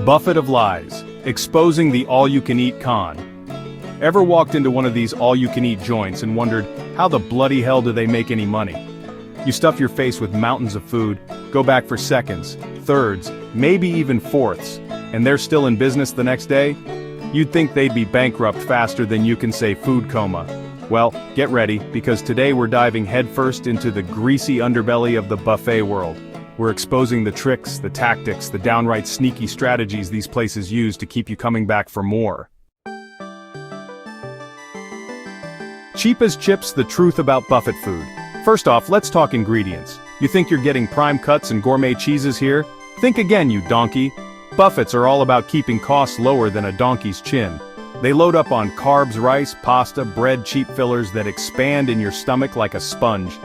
Buffet of lies, exposing the all-you-can-eat con. Ever walked into one of these all-you-can-eat joints and wondered, how the bloody hell do they make any money? You stuff your face with mountains of food, go back for seconds, thirds, maybe even fourths, and they're still in business the next day? You'd think they'd be bankrupt faster than you can say food coma. Well, get ready, because today we're diving headfirst into the greasy underbelly of the buffet world. We're exposing the tricks, the tactics, the downright sneaky strategies these places use to keep you coming back for more. Cheap as chips, the truth about buffet food. First off, let's talk ingredients. You think you're getting prime cuts and gourmet cheeses here? Think again, you donkey. Buffets are all about keeping costs lower than a donkey's chin. They load up on carbs, rice, pasta, bread, cheap fillers that expand in your stomach like a sponge.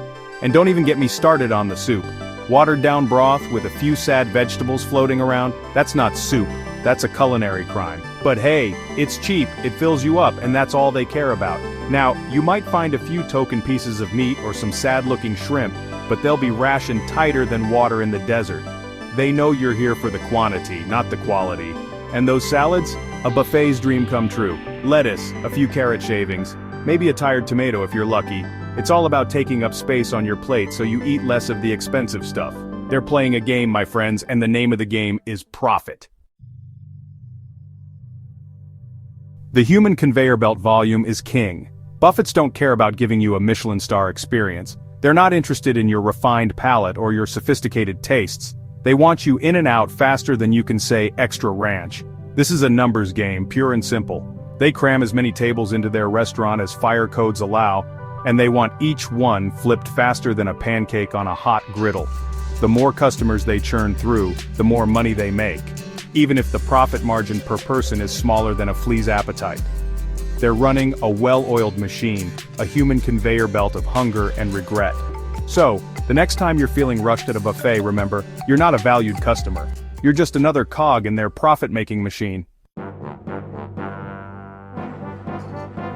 And don't even get me started on the soup. Watered-down broth with a few sad vegetables floating around, that's not soup, that's a culinary crime. But hey, it's cheap, it fills you up, and that's all they care about. Now, you might find a few token pieces of meat or some sad-looking shrimp, but they'll be rationed tighter than water in the desert. They know you're here for the quantity, not the quality. And those salads? A buffet's dream come true. Lettuce, a few carrot shavings, maybe a tired tomato if you're lucky. It's all about taking up space on your plate so you eat less of the expensive stuff. They're playing a game, my friends, and the name of the game is profit. The human conveyor belt volume is king. Buffets don't care about giving you a Michelin star experience. They're not interested in your refined palate or your sophisticated tastes. They want you in and out faster than you can say extra ranch. This is a numbers game, pure and simple. They cram as many tables into their restaurant as fire codes allow, and they want each one flipped faster than a pancake on a hot griddle. The more customers they churn through, the more money they make, even if the profit margin per person is smaller than a flea's appetite. They're running a well-oiled machine, a human conveyor belt of hunger and regret. So, the next time you're feeling rushed at a buffet, remember, you're not a valued customer. You're just another cog in their profit-making machine.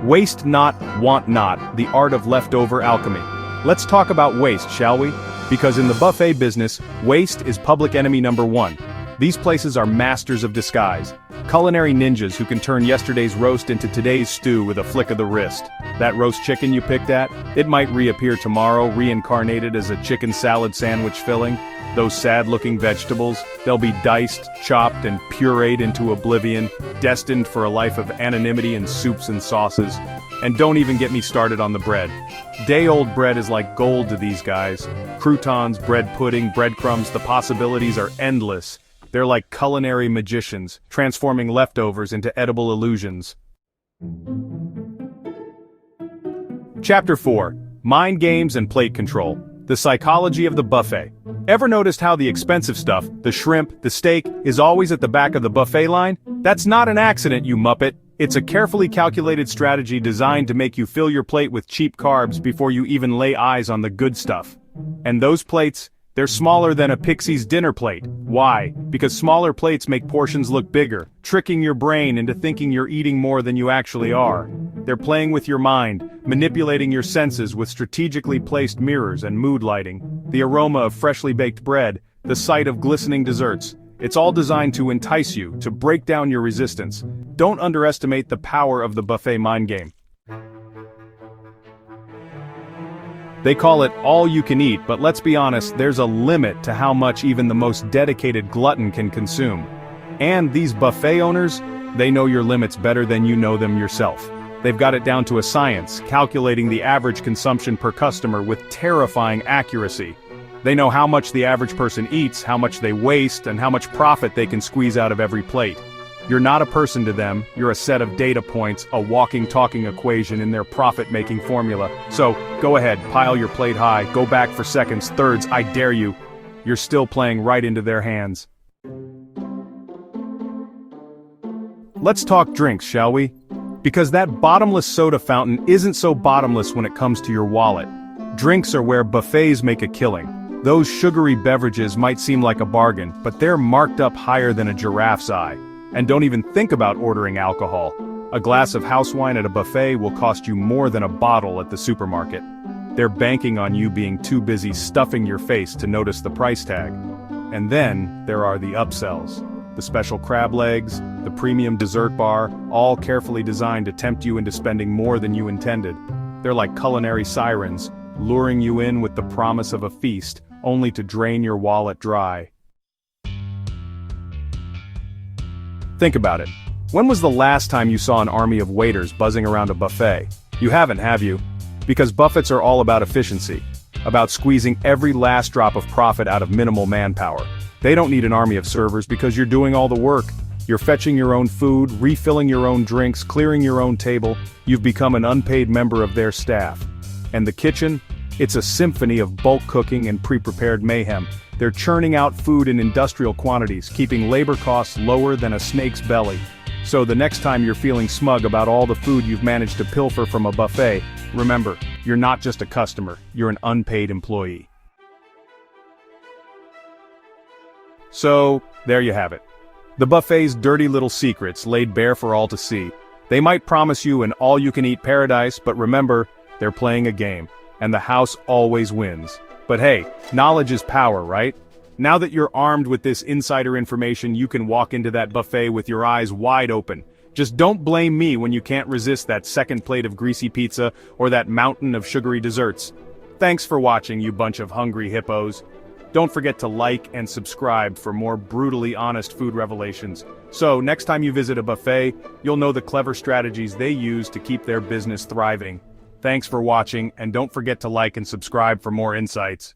Waste not, want not, the art of leftover alchemy. Let's talk about waste, shall we? Because in the buffet business, waste is public enemy number one. These places are masters of disguise. Culinary ninjas who can turn yesterday's roast into today's stew with a flick of the wrist. That roast chicken you picked at, it might reappear tomorrow, reincarnated as a chicken salad sandwich filling. Those sad-looking vegetables, they'll be diced, chopped, and pureed into oblivion, destined for a life of anonymity and soups and sauces. And don't even get me started on the bread. Day-old bread is like gold to these guys. Croutons, bread pudding, breadcrumbs, the possibilities are endless. They're like culinary magicians, transforming leftovers into edible illusions. Chapter 4. Mind Games and Plate Control. The Psychology of the Buffet. Ever noticed how the expensive stuff, the shrimp, the steak, is always at the back of the buffet line? That's not an accident, you muppet. It's a carefully calculated strategy designed to make you fill your plate with cheap carbs before you even lay eyes on the good stuff. And those plates? They're smaller than a pixie's dinner plate. Why? Because smaller plates make portions look bigger, tricking your brain into thinking you're eating more than you actually are. They're playing with your mind, manipulating your senses with strategically placed mirrors and mood lighting. The aroma of freshly baked bread, the sight of glistening desserts. It's all designed to entice you, to break down your resistance. Don't underestimate the power of the buffet mind game. They call it all you can eat, but let's be honest, there's a limit to how much even the most dedicated glutton can consume. And these buffet owners, they know your limits better than you know them yourself. They've got it down to a science, calculating the average consumption per customer with terrifying accuracy. They know how much the average person eats, how much they waste, and how much profit they can squeeze out of every plate. You're not a person to them, you're a set of data points, a walking, talking equation in their profit-making formula. So, go ahead, pile your plate high, go back for seconds, thirds, I dare you. You're still playing right into their hands. Let's talk drinks, shall we? Because that bottomless soda fountain isn't so bottomless when it comes to your wallet. Drinks are where buffets make a killing. Those sugary beverages might seem like a bargain, but they're marked up higher than a giraffe's eye. And don't even think about ordering alcohol. A glass of house wine at a buffet will cost you more than a bottle at the supermarket. They're banking on you being too busy stuffing your face to notice the price tag. And then, there are the upsells. the special crab legs, the premium dessert bar, all carefully designed to tempt you into spending more than you intended. They're like culinary sirens, luring you in with the promise of a feast, only to drain your wallet dry. Think about it. When was the last time you saw an army of waiters buzzing around a buffet? You haven't, have you? Because buffets are all about efficiency, about squeezing every last drop of profit out of minimal manpower. They don't need an army of servers because you're doing all the work. You're fetching your own food, refilling your own drinks, clearing your own table. You've become an unpaid member of their staff. And the kitchen? It's a symphony of bulk cooking and pre-prepared mayhem. They're churning out food in industrial quantities, keeping labor costs lower than a snake's belly. So the next time you're feeling smug about all the food you've managed to pilfer from a buffet, remember, you're not just a customer, you're an unpaid employee. So, there you have it. The buffet's dirty little secrets laid bare for all to see. They might promise you an all-you-can-eat paradise, but remember, they're playing a game, and the house always wins. But hey, knowledge is power, right? Now that you're armed with this insider information, you can walk into that buffet with your eyes wide open. Just don't blame me when you can't resist that second plate of greasy pizza or that mountain of sugary desserts. Thanks for watching, you bunch of hungry hippos. Don't forget to like and subscribe for more brutally honest food revelations. So, next time you visit a buffet, you'll know the clever strategies they use to keep their business thriving. Thanks for watching, and don't forget to like and subscribe for more insights.